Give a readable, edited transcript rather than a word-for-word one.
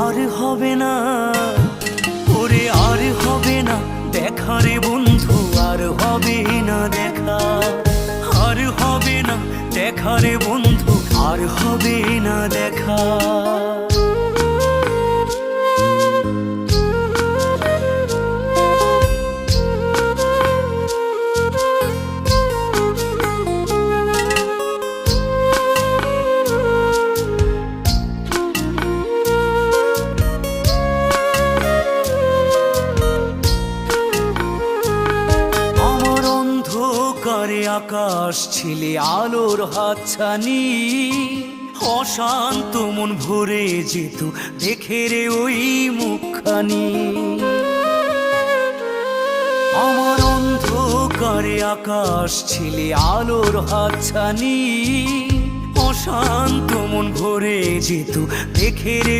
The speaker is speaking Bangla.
আর হবে না, ওরে আর হবে না দেখা রে বন্ধু, আর হবে না দেখা, আর হবে না দেখা রে বন্ধু, আর হবে না দেখা। অন্ধকারে আকাশ ছিলে আলোর হাতছানি, অশান্ত মন ভরে যেত দেখে রে ওই মুখখানি। আমার অন্ধকারে আকাশ ছিলে আলোর হাতছানি, অশান্ত মন ভরে যেত দেখে রে